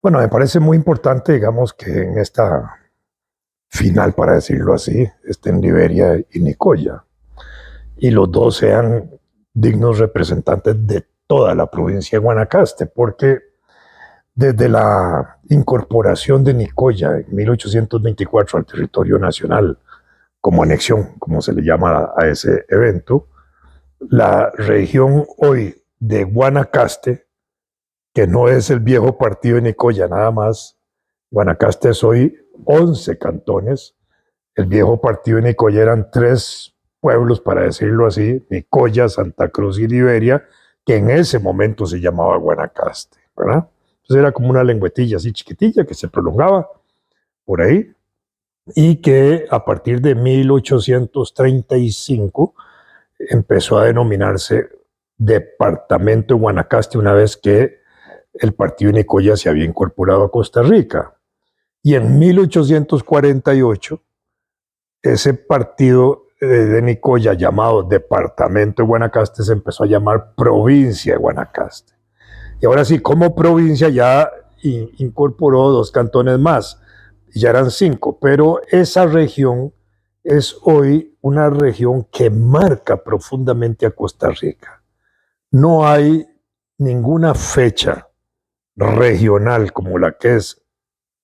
Bueno, me parece muy importante, digamos, que en esta final, para decirlo así, estén Liberia y Nicoya, y los dos sean dignos representantes de toda la provincia de Guanacaste, porque desde la incorporación de Nicoya en 1824 al territorio nacional, como anexión, como se le llama a ese evento, la región hoy de Guanacaste, que no es el viejo partido de Nicoya nada más. Guanacaste es hoy 11 cantones. El viejo partido de Nicoya eran 3 pueblos, para decirlo así: Nicoya, Santa Cruz y Liberia, que en ese momento se llamaba Guanacaste, ¿verdad? Entonces era como una lengüetilla así chiquitilla que se prolongaba por ahí y que a partir de 1835 empezó a denominarse Departamento de Guanacaste, una vez que el partido de Nicoya se había incorporado a Costa Rica. Y en 1848, ese partido de Nicoya, llamado Departamento de Guanacaste, se empezó a llamar Provincia de Guanacaste. Y ahora sí, como provincia ya incorporó 2 cantones más, ya eran 5, pero esa región es hoy una región que marca profundamente a Costa Rica. No hay ninguna fecha regional como la que es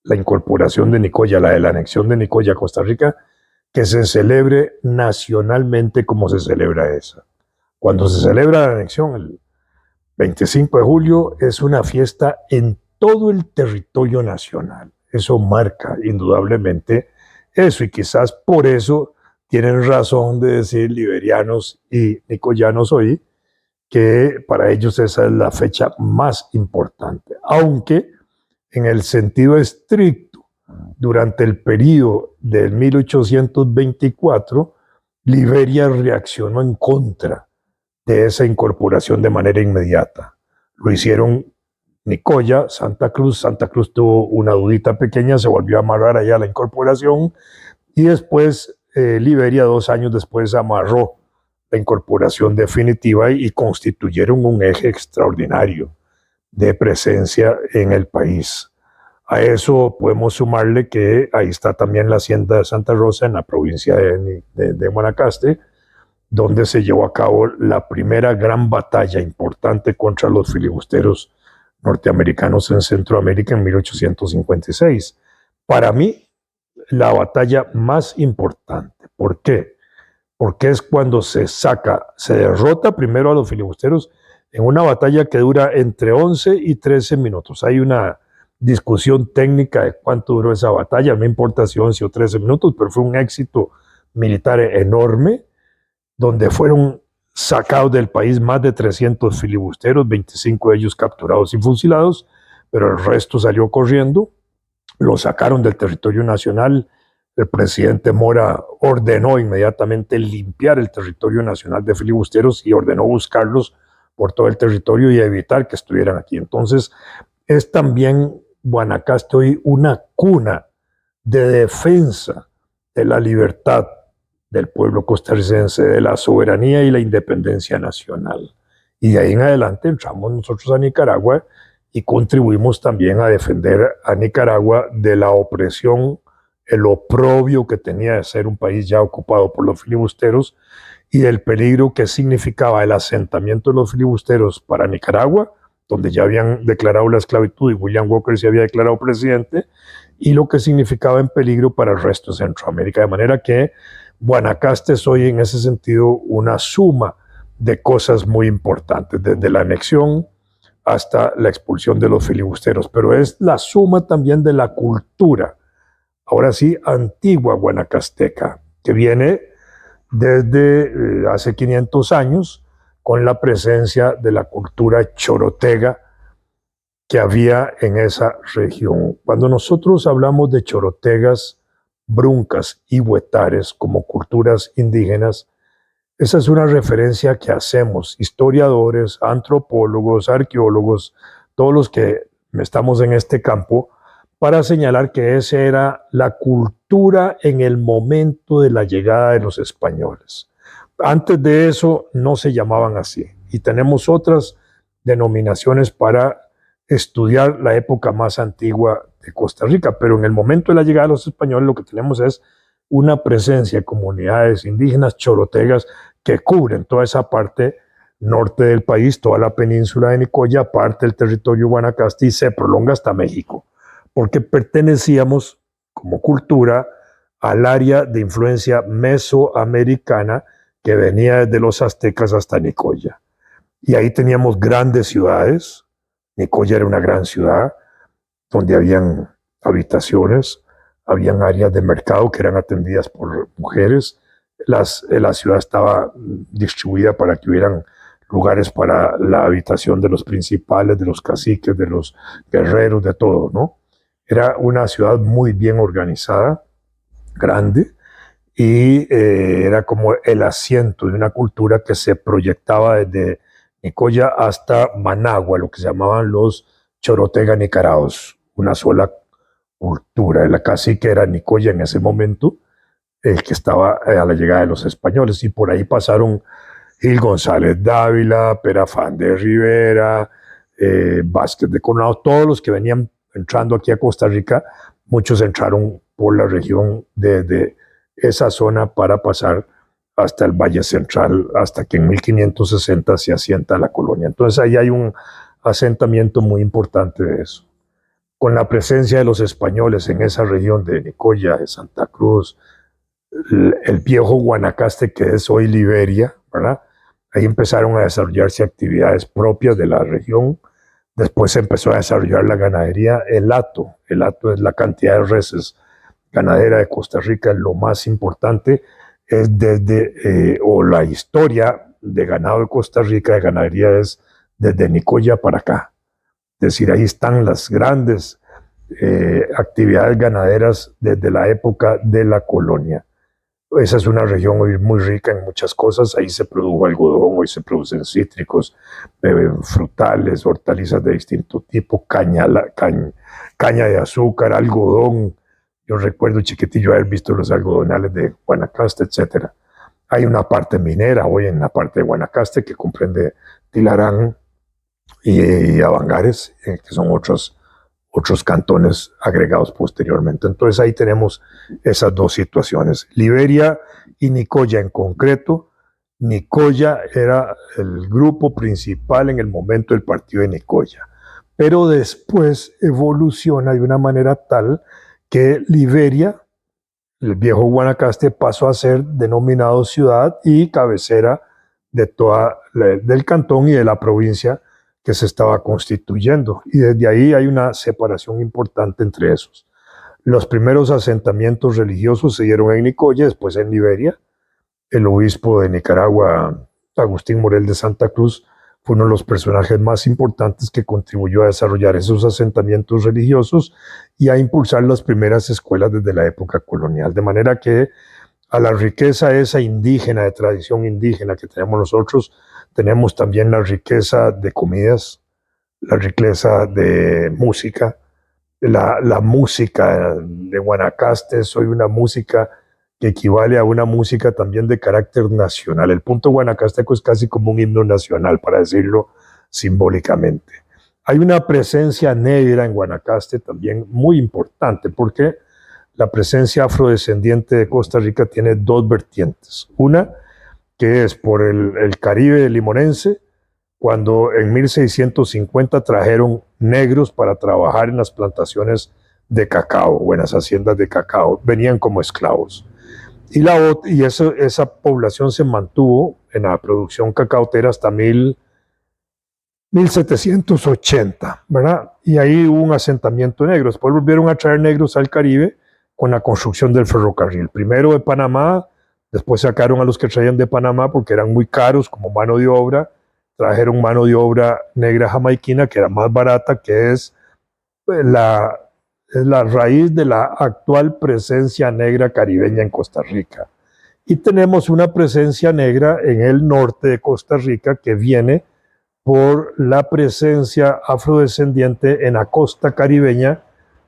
la incorporación de Nicoya, la de la anexión de Nicoya a Costa Rica, que se celebre nacionalmente como se celebra esa. Cuando se celebra la anexión, el 25 de julio, es una fiesta en todo el territorio nacional. Eso marca indudablemente eso, y quizás por eso tienen razón de decir liberianos y nicoyanos hoy que para ellos esa es la fecha más importante, aunque en el sentido estricto, durante el periodo del 1824, Liberia reaccionó en contra de esa incorporación de manera inmediata. Lo hicieron Nicoya, Santa Cruz. Santa Cruz tuvo una dudita pequeña, se volvió a amarrar allá la incorporación, y después Liberia, 2 años después, amarró la incorporación definitiva y constituyeron un eje extraordinario de presencia en el país. A eso podemos sumarle que ahí está también la hacienda de Santa Rosa en la provincia de Guanacaste, donde se llevó a cabo la primera gran batalla importante contra los filibusteros norteamericanos en Centroamérica en 1856. Para mí, la batalla más importante. ¿Por qué? Porque es cuando se derrota primero a los filibusteros en una batalla que dura entre 11 y 13 minutos. Hay una discusión técnica de cuánto duró esa batalla, no importa si 11 o 13 minutos, pero fue un éxito militar enorme, donde fueron sacados del país más de 300 filibusteros, 25 de ellos capturados y fusilados, pero el resto salió corriendo. Lo sacaron del territorio nacional. El presidente Mora ordenó inmediatamente limpiar el territorio nacional de filibusteros y ordenó buscarlos por todo el territorio y evitar que estuvieran aquí. Entonces, es también Guanacaste hoy una cuna de defensa de la libertad del pueblo costarricense, de la soberanía y la independencia nacional. Y de ahí en adelante entramos nosotros a Nicaragua y contribuimos también a defender a Nicaragua de la opresión, el oprobio que tenía de ser un país ya ocupado por los filibusteros, y del peligro que significaba el asentamiento de los filibusteros para Nicaragua, donde ya habían declarado la esclavitud y William Walker se había declarado presidente, y lo que significaba en peligro para el resto de Centroamérica. De manera que Guanacaste es hoy en ese sentido una suma de cosas muy importantes, desde la anexión hasta la expulsión de los filibusteros, pero es la suma también de la cultura, ahora sí, antigua guanacasteca, que viene desde hace 500 años con la presencia de la cultura chorotega que había en esa región. Cuando nosotros hablamos de chorotegas, bruncas y huetares como culturas indígenas, esa es una referencia que hacemos historiadores, antropólogos, arqueólogos, todos los que estamos en este campo, para señalar que esa era la cultura en el momento de la llegada de los españoles. Antes de eso no se llamaban así, y tenemos otras denominaciones para estudiar la época más antigua de Costa Rica, pero en el momento de la llegada de los españoles lo que tenemos es una presencia de comunidades indígenas chorotegas que cubren toda esa parte norte del país, toda la península de Nicoya, parte del territorio Guanacaste y se prolonga hasta México, porque pertenecíamos como cultura al área de influencia mesoamericana que venía desde los aztecas hasta Nicoya. Y ahí teníamos grandes ciudades. Nicoya era una gran ciudad donde habían habitaciones, habían áreas de mercado que eran atendidas por mujeres. La ciudad estaba distribuida para que hubieran lugares para la habitación de los principales, de los caciques, de los guerreros, de todo, ¿no? Era una ciudad muy bien organizada, grande, y era como el asiento de una cultura que se proyectaba desde Nicoya hasta Managua, lo que se llamaban los Chorotega Nicaraos, una sola cultura. El cacique era Nicoya en ese momento, el que estaba a la llegada de los españoles, y por ahí pasaron Gil González Dávila, Perafán de Rivera, Vázquez de Coronado, todos los que venían entrando aquí a Costa Rica, muchos entraron por la región de esa zona para pasar hasta el Valle Central, hasta que en 1560 se asienta la colonia. Entonces ahí hay un asentamiento muy importante de eso. Con la presencia de los españoles en esa región de Nicoya, de Santa Cruz, el viejo Guanacaste que es hoy Liberia, ¿verdad? Ahí empezaron a desarrollarse actividades propias de la región. Después se empezó a desarrollar la ganadería, el hato. El hato es la cantidad de reses ganadera de Costa Rica, lo más importante es o la historia de ganado de Costa Rica, de ganadería, es desde Nicoya para acá. Es decir, ahí están las grandes actividades ganaderas desde la época de la colonia. Esa es una región hoy muy rica en muchas cosas. Ahí se produjo algodón, hoy se producen cítricos, frutales, hortalizas de distinto tipo, caña de azúcar, algodón. Yo recuerdo chiquitillo haber visto los algodonales de Guanacaste, etc. Hay una parte minera hoy en la parte de Guanacaste que comprende Tilarán y Avangares, que son otros cantones agregados posteriormente. Entonces ahí tenemos esas dos situaciones. Liberia y Nicoya en concreto. Nicoya era el grupo principal en el momento del partido de Nicoya, pero después evoluciona de una manera tal que Liberia, el viejo Guanacaste, pasó a ser denominado ciudad y cabecera de del cantón y de la provincia que se estaba constituyendo. Y desde ahí hay una separación importante entre esos. Los primeros asentamientos religiosos se dieron en Nicoya, después en Liberia. El obispo de Nicaragua, Agustín Morel de Santa Cruz, fue uno de los personajes más importantes que contribuyó a desarrollar esos asentamientos religiosos y a impulsar las primeras escuelas desde la época colonial. De manera que a la riqueza esa indígena, de tradición indígena que tenemos nosotros, tenemos también la riqueza de comidas, la riqueza de música. La música de Guanacaste es hoy una música que equivale a una música también de carácter nacional. El punto guanacasteco es casi como un himno nacional, para decirlo simbólicamente. Hay una presencia negra en Guanacaste también muy importante, porque la presencia afrodescendiente de Costa Rica tiene dos vertientes. Una, que es por el Caribe limonense, cuando en 1650 trajeron negros para trabajar en las plantaciones de cacao o en las haciendas de cacao. Venían como esclavos. Y esa población se mantuvo en la producción cacautera hasta 1780, ¿verdad? Y ahí hubo un asentamiento negro. Después volvieron a traer negros al Caribe con la construcción del ferrocarril. Primero de Panamá, después sacaron a los que traían de Panamá porque eran muy caros como mano de obra. Trajeron mano de obra negra jamaiquina, que era más barata, que es la raíz de la actual presencia negra caribeña en Costa Rica. Y tenemos una presencia negra en el norte de Costa Rica que viene por la presencia afrodescendiente en la costa caribeña,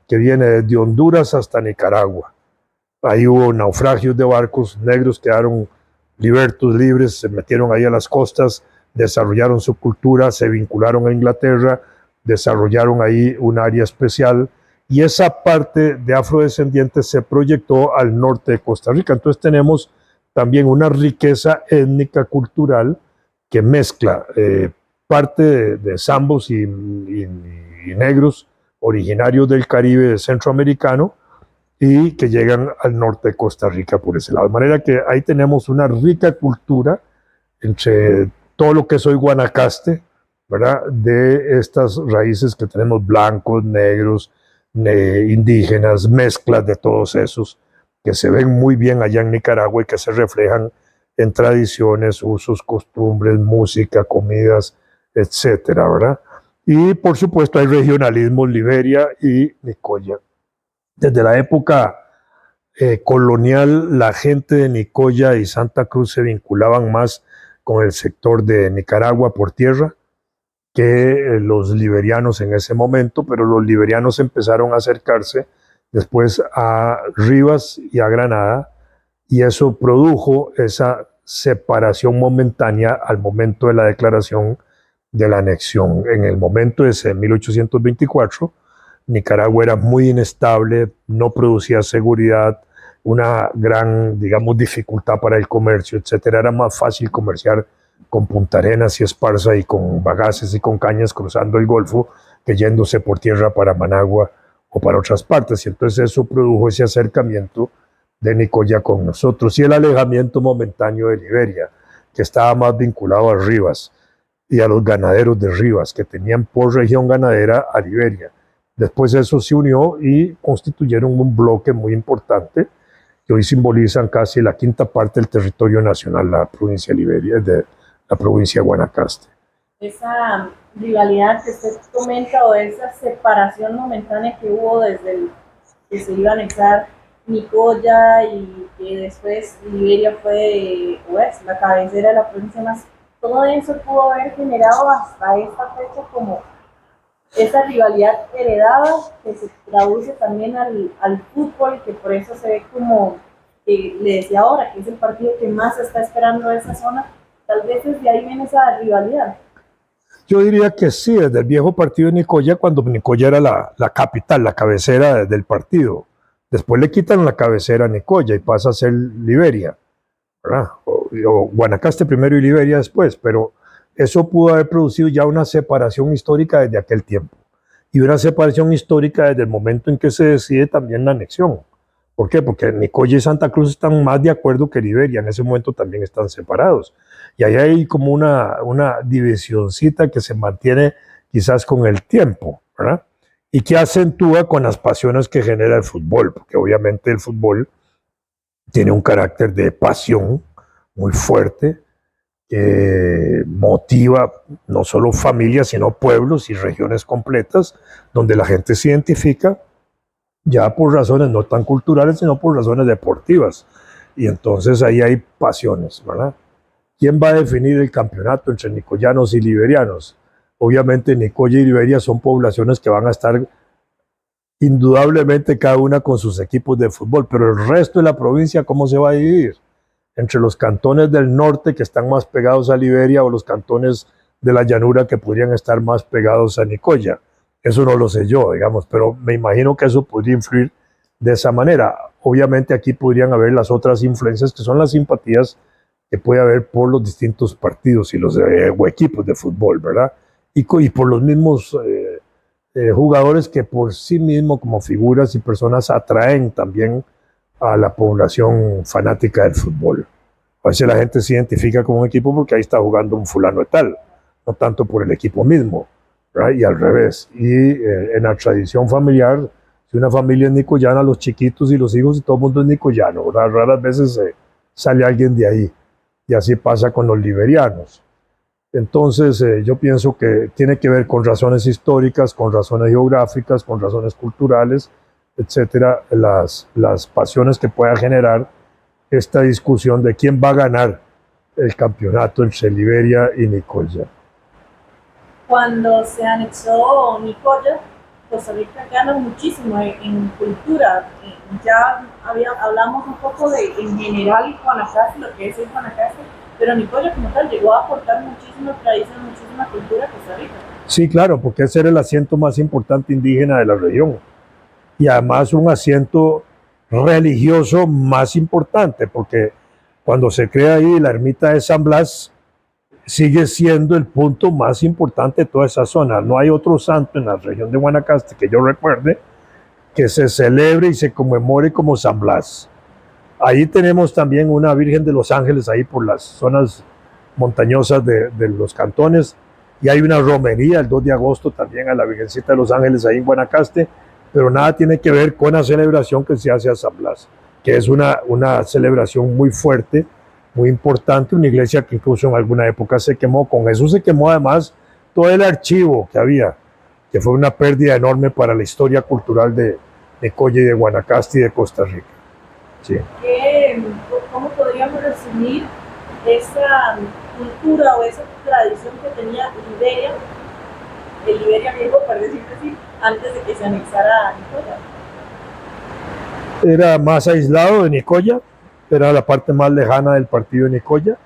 que viene desde Honduras hasta Nicaragua. Ahí hubo naufragios de barcos, negros quedaron libres, se metieron ahí a las costas, desarrollaron su cultura, se vincularon a Inglaterra, desarrollaron ahí un área especial y esa parte de afrodescendientes se proyectó al norte de Costa Rica. Entonces tenemos también una riqueza étnica cultural que mezcla parte de zambos y negros originarios del Caribe centroamericano y que llegan al norte de Costa Rica por ese lado. De manera que ahí tenemos una rica cultura entre todo lo que es hoy Guanacaste, ¿verdad? De estas raíces que tenemos blancos, negros, indígenas, mezclas de todos esos que se ven muy bien allá en Nicaragua y que se reflejan en tradiciones, usos, costumbres, música, comidas, etcétera, ¿verdad? Y por supuesto hay regionalismos, Liberia y Nicoya. Desde la época colonial, la gente de Nicoya y Santa Cruz se vinculaban más con el sector de Nicaragua por tierra que los liberianos en ese momento, pero los liberianos empezaron a acercarse después a Rivas y a Granada, y eso produjo esa separación momentánea al momento de la declaración de la anexión. En el momento ese, en 1824, Nicaragua era muy inestable, no producía seguridad, una gran, digamos, dificultad para el comercio, etcétera. Era más fácil comerciar con Punta Arenas y Esparza y con bagaces y con cañas cruzando el Golfo que yéndose por tierra para Managua o para otras partes. Y entonces eso produjo ese acercamiento de Nicoya con nosotros y el alejamiento momentáneo de Liberia, que estaba más vinculado a Rivas y a los ganaderos de Rivas, que tenían por región ganadera a Liberia. Después eso se unió y constituyeron un bloque muy importante que hoy simbolizan casi la quinta parte del territorio nacional, la provincia de Liberia, de la provincia de Guanacaste. Esa rivalidad que usted comenta o esa separación momentánea que hubo desde el que se iba a anexar Nicoya y que después Liberia fue pues, la cabecera de la provincia más, todo eso pudo haber generado hasta esta fecha como esa rivalidad heredada que se traduce también al fútbol, que por eso se ve como, le decía ahora, que es el partido que más está esperando esa zona, tal vez desde ahí viene esa rivalidad. Yo diría que sí, desde el viejo partido de Nicoya, cuando Nicoya era la capital, la cabecera del partido. Después le quitan la cabecera a Nicoya y pasa a ser Liberia, ¿verdad? O Guanacaste primero y Liberia después, pero eso pudo haber producido ya una separación histórica desde aquel tiempo. Y una separación histórica desde el momento en que se decide también la anexión. ¿Por qué? Porque Nicoya y Santa Cruz están más de acuerdo que Liberia, en ese momento también están separados. Y ahí hay como una divisioncita que se mantiene quizás con el tiempo, ¿verdad? Y que acentúa con las pasiones que genera el fútbol, porque obviamente el fútbol tiene un carácter de pasión muy fuerte, que motiva no solo familias, sino pueblos y regiones completas, donde la gente se identifica ya por razones no tan culturales, sino por razones deportivas. Y entonces ahí hay pasiones, ¿verdad? ¿Quién va a definir el campeonato entre nicoyanos y liberianos? Obviamente Nicoya y Liberia son poblaciones que van a estar indudablemente cada una con sus equipos de fútbol, pero el resto de la provincia, ¿cómo se va a dividir? Entre los cantones del norte que están más pegados a Liberia o los cantones de la llanura que podrían estar más pegados a Nicoya. Eso no lo sé yo, digamos, pero me imagino que eso podría influir de esa manera. Obviamente aquí podrían haber las otras influencias que son las simpatías que puede haber por los distintos partidos y los o equipos de fútbol, ¿verdad? Y por los mismos jugadores que por sí mismos como figuras y personas atraen también a la población fanática del fútbol. A veces la gente se identifica con un equipo porque ahí está jugando un fulano de tal, no tanto por el equipo mismo, ¿verdad? Y al revés. Y en la tradición familiar, si una familia es nicoyana, los chiquitos y los hijos y todo el mundo es nicoyano, ¿verdad? Raras veces sale alguien de ahí. Y así pasa con los liberianos. Entonces yo pienso que tiene que ver con razones históricas, con razones geográficas, con razones culturales, etcétera, las pasiones que pueda generar esta discusión de quién va a ganar el campeonato entre Liberia y Nicoya. Cuando se anexó Nicoya, Costa Rica gana muchísimo en cultura. Ya hablamos un poco de en general Guanacaste, lo que es el Guanacaste, pero Nicoya como tal llegó a aportar muchísima tradición, muchísima cultura a Costa Rica. Sí, claro, porque ese era el asiento más importante indígena de la región. Y además un asiento religioso más importante, porque cuando se crea ahí la ermita de San Blas, sigue siendo el punto más importante de toda esa zona. No hay otro santo en la región de Guanacaste que yo recuerde que se celebre y se conmemore como San Blas. Ahí tenemos también una Virgen de los Ángeles ahí por las zonas montañosas de los cantones, y hay una romería el 2 de agosto también a la Virgencita de los Ángeles ahí en Guanacaste, pero nada tiene que ver con la celebración que se hace a San Blas, que es una celebración muy fuerte, muy importante, una iglesia que incluso en alguna época se quemó. Con eso se quemó además todo el archivo que había, que fue una pérdida enorme para la historia cultural de Nicoya y de Guanacaste y de Costa Rica. Sí. ¿Cómo podríamos resumir esa cultura o esa tradición que tenía Liberia, el Liberia viejo, para decirlo así, antes de que se anexara a Nicoya? Era más aislado de Nicoya, era la parte más lejana del partido de Nicoya,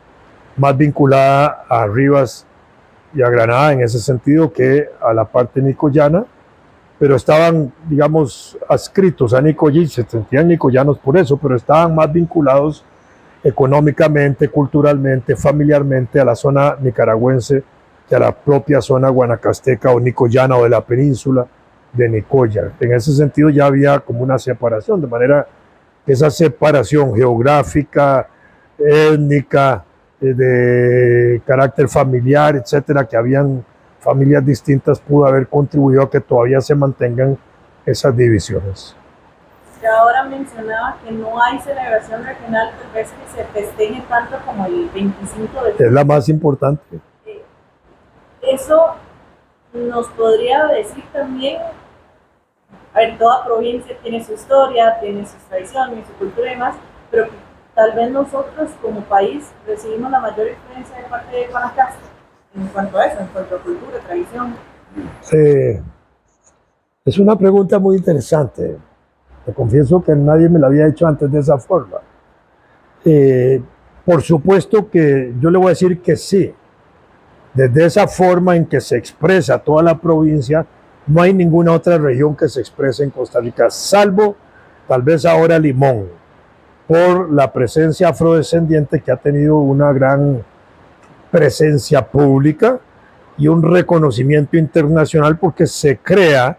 más vinculada a Rivas y a Granada en ese sentido que a la parte nicoyana, pero estaban, digamos, adscritos a Nicoya y se sentían nicoyanos por eso, pero estaban más vinculados económicamente, culturalmente, familiarmente a la zona nicaragüense que a la propia zona guanacasteca o nicoyana o de la península de Nicoya. En ese sentido ya había como una separación, de manera que esa separación geográfica, étnica, de carácter familiar, etcétera, que habían familias distintas, pudo haber contribuido a que todavía se mantengan esas divisiones. Ya ahora mencionaba que no hay celebración regional, tal vez que se festeje tanto como el 25 de julio. Es la más importante. Eso nos podría decir también, a ver, toda provincia tiene su historia, tiene sus tradiciones, su cultura y demás, pero tal vez nosotros como país recibimos la mayor influencia de parte de Guanacaste en cuanto a eso, en cuanto a cultura, tradición. Es una pregunta muy interesante. Te confieso que nadie me la había hecho antes de esa forma. Por supuesto que yo le voy a decir que sí. Desde esa forma en que se expresa toda la provincia, no hay ninguna otra región que se exprese en Costa Rica, salvo tal vez ahora Limón, por la presencia afrodescendiente que ha tenido una gran presencia pública y un reconocimiento internacional, porque se crea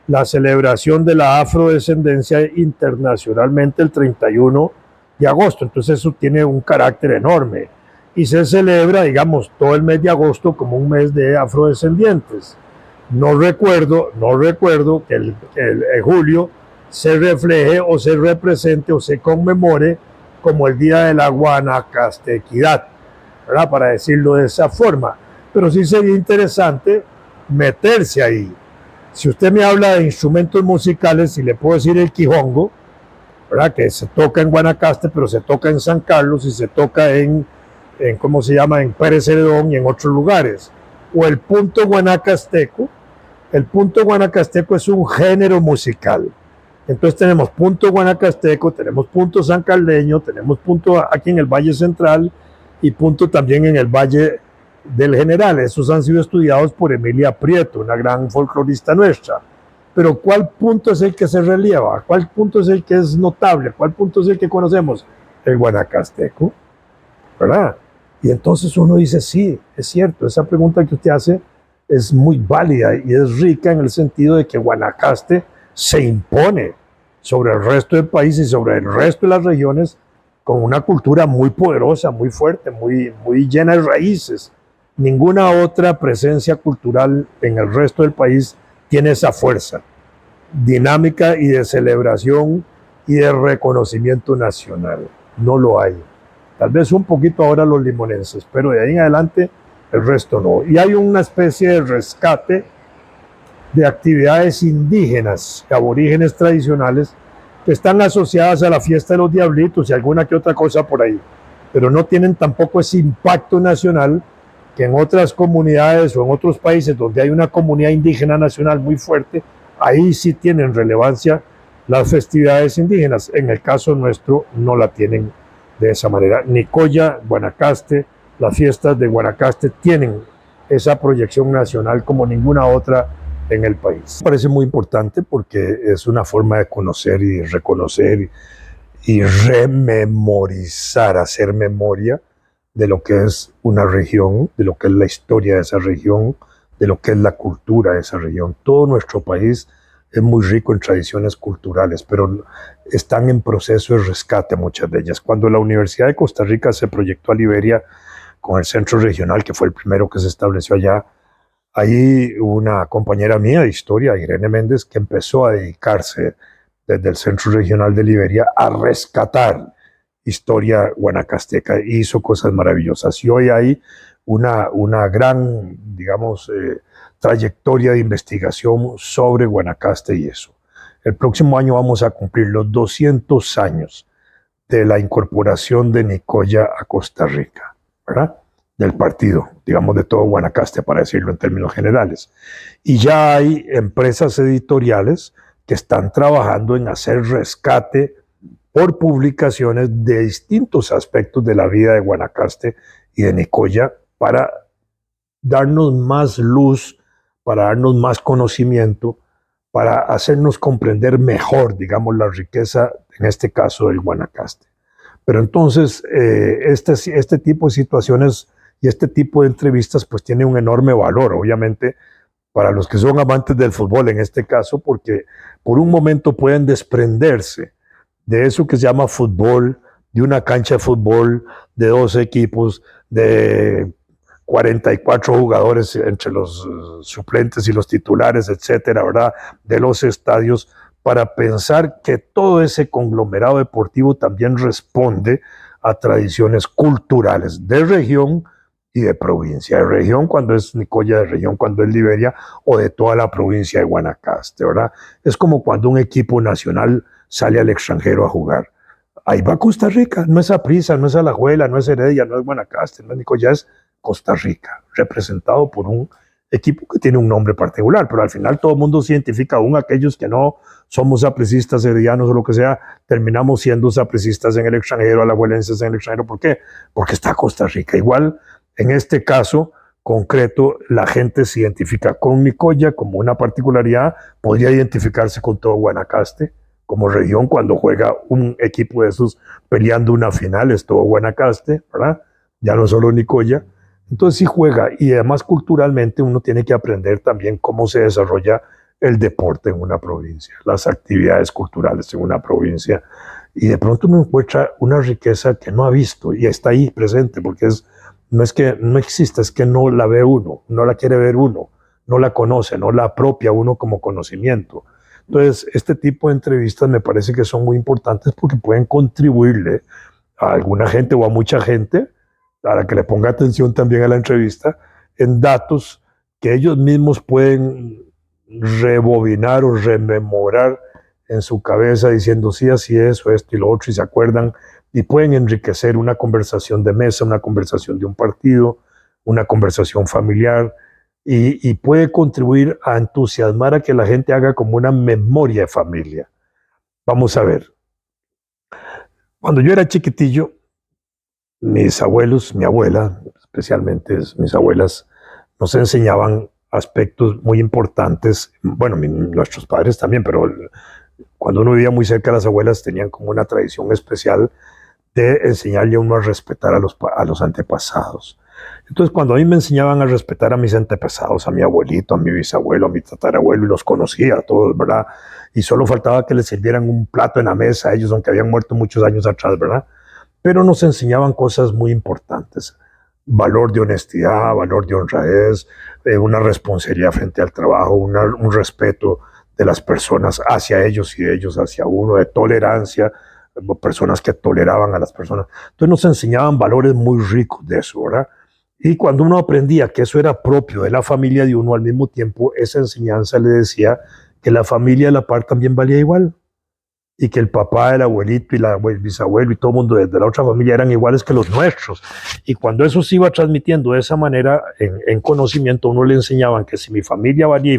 la celebración de la afrodescendencia internacionalmente el 31 de agosto. Entonces eso tiene un carácter enorme y se celebra, digamos, todo el mes de agosto como un mes de afrodescendientes. No recuerdo que el julio se refleje o se represente o se conmemore como el Día de la Guanacastequidad, ¿verdad? Para decirlo de esa forma. Pero sí sería interesante meterse ahí. Si usted me habla de instrumentos musicales, y le puedo decir el quijongo, ¿verdad? Que se toca en Guanacaste, pero se toca en San Carlos y se toca en ¿cómo se llama? En Pérez Celedón y en otros lugares. O el punto guanacasteco. El punto guanacasteco es un género musical. Entonces tenemos punto guanacasteco, tenemos punto sancarleño, tenemos punto aquí en el Valle Central y punto también en el Valle del General. Esos han sido estudiados por Emilia Prieto, una gran folclorista nuestra. Pero ¿cuál punto es el que se relieva? ¿Cuál punto es el que es notable? ¿Cuál punto es el que conocemos? El guanacasteco, ¿verdad? Y entonces uno dice, sí, es cierto, esa pregunta que usted hace es muy válida y es rica en el sentido de que Guanacaste se impone sobre el resto del país y sobre el resto de las regiones con una cultura muy poderosa, muy fuerte, muy llena de raíces. Ninguna otra presencia cultural en el resto del país tiene esa fuerza dinámica y de celebración y de reconocimiento nacional. No lo hay. Tal vez un poquito ahora los limonenses, pero de ahí en adelante el resto no. Y hay una especie de rescate de actividades indígenas, aborígenes tradicionales, que están asociadas a la fiesta de los diablitos y alguna que otra cosa por ahí, pero no tienen tampoco ese impacto nacional que en otras comunidades o en otros países donde hay una comunidad indígena nacional muy fuerte, ahí sí tienen relevancia las festividades indígenas. En el caso nuestro no la tienen de esa manera. Nicoya, Guanacaste, las fiestas de Guanacaste tienen esa proyección nacional como ninguna otra en el país. Me parece muy importante porque es una forma de conocer y reconocer y rememorizar, hacer memoria de lo que es una región, de lo que es la historia de esa región, de lo que es la cultura de esa región. Todo nuestro país es muy rico en tradiciones culturales, pero están en proceso de rescate muchas de ellas. Cuando la Universidad de Costa Rica se proyectó a Liberia con el centro regional, que fue el primero que se estableció allá, ahí una compañera mía de historia, Irene Méndez, que empezó a dedicarse desde el Centro Regional de Liberia a rescatar historia guanacasteca y hizo cosas maravillosas. Y hoy hay una gran, digamos, trayectoria de investigación sobre Guanacaste y eso. El próximo año vamos a cumplir los 200 años de la incorporación de Nicoya a Costa Rica, ¿verdad? Del partido, digamos de todo Guanacaste, para decirlo en términos generales. Y ya hay empresas editoriales que están trabajando en hacer rescate por publicaciones de distintos aspectos de la vida de Guanacaste y de Nicoya para darnos más luz, para darnos más conocimiento, para hacernos comprender mejor, digamos, la riqueza, en este caso, del Guanacaste. Pero entonces, este tipo de situaciones y este tipo de entrevistas pues tiene un enorme valor, obviamente, para los que son amantes del fútbol en este caso, porque por un momento pueden desprenderse de eso que se llama fútbol, de una cancha de fútbol, de 12 equipos, de 44 jugadores entre los suplentes y los titulares, etcétera, ¿verdad? De los estadios, para pensar que todo ese conglomerado deportivo también responde a tradiciones culturales de región y de provincia. De región cuando es Nicoya, de región cuando es Liberia, o de toda la provincia de Guanacaste, ¿verdad? Es como cuando un equipo nacional sale al extranjero a jugar. Ahí va Costa Rica, no es Saprissa, no es Alajuela, no es Heredia, no es Guanacaste, no es Nicoya, es Costa Rica, representado por un equipo que tiene un nombre particular, pero al final todo el mundo se identifica, aún aquellos que no somos sapricistas, heredianos o lo que sea, terminamos siendo sapricistas en el extranjero, alajuelenses en el extranjero. ¿Por qué? Porque está Costa Rica. Igual, en este caso concreto, la gente se identifica con Nicoya como una particularidad, podría identificarse con todo Guanacaste, como región cuando juega un equipo de esos peleando una final, es todo Guanacaste, ¿verdad? Ya no solo Nicoya. Entonces sí juega, y además culturalmente uno tiene que aprender también cómo se desarrolla el deporte en una provincia, las actividades culturales en una provincia, y de pronto uno encuentra una riqueza que no ha visto y está ahí presente, porque no es que no exista, es que no la ve uno, no la quiere ver uno, no la conoce, no la apropia uno como conocimiento. Entonces, este tipo de entrevistas me parece que son muy importantes porque pueden contribuirle a alguna gente o a mucha gente para que le ponga atención también a la entrevista, en datos que ellos mismos pueden rebobinar o rememorar en su cabeza diciendo sí, así es, o esto y lo otro, y se acuerdan, y pueden enriquecer una conversación de mesa, una conversación de un partido, una conversación familiar, y puede contribuir a entusiasmar a que la gente haga como una memoria de familia. Vamos a ver. Cuando yo era chiquitillo, mis abuelos, mi abuela, especialmente mis abuelas, nos enseñaban aspectos muy importantes, bueno, nuestros padres también, pero cuando uno vivía muy cerca de las abuelas tenían como una tradición especial de enseñarle a uno a respetar a los antepasados. Entonces, cuando a mí me enseñaban a respetar a mis antepasados, a mi abuelito, a mi bisabuelo, a mi tatarabuelo, y los conocía a todos, ¿verdad? Y solo faltaba que les sirvieran un plato en la mesa a ellos, aunque habían muerto muchos años atrás, ¿verdad? Pero nos enseñaban cosas muy importantes. Valor de honestidad, valor de honradez, una responsabilidad frente al trabajo, un respeto de las personas hacia ellos y de ellos hacia uno, de tolerancia, personas que toleraban a las personas. Entonces nos enseñaban valores muy ricos de eso, ¿verdad? Y cuando uno aprendía que eso era propio de la familia de uno, al mismo tiempo esa enseñanza le decía que la familia de la par también valía igual, y que el papá, el abuelito y el bisabuelo y todo el mundo desde la otra familia eran iguales que los nuestros. Y cuando eso se iba transmitiendo de esa manera en conocimiento, uno le enseñaban que si mi familia valía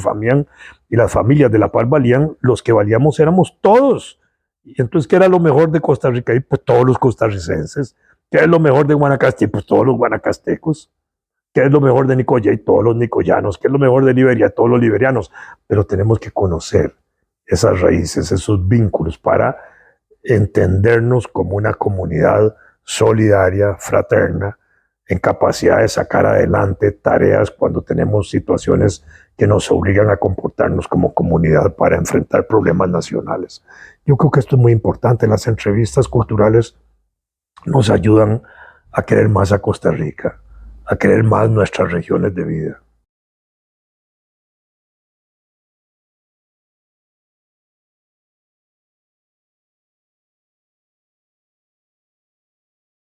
y las familias de la par valían, los que valíamos éramos todos. Y entonces, ¿qué era lo mejor de Costa Rica? Y pues todos los costarricenses. ¿Qué es lo mejor de Guanacaste? Y pues todos los guanacastecos. qué es lo mejor de Nicoya y todos los nicoyanos, qué es lo mejor de Liberia, todos los liberianos, pero tenemos que conocer esas raíces, esos vínculos para entendernos como una comunidad solidaria, fraterna, en capacidad de sacar adelante tareas cuando tenemos situaciones que nos obligan a comportarnos como comunidad para enfrentar problemas nacionales. Yo creo que esto es muy importante. Las entrevistas culturales nos ayudan a querer más a Costa Rica, a querer más nuestras regiones de vida.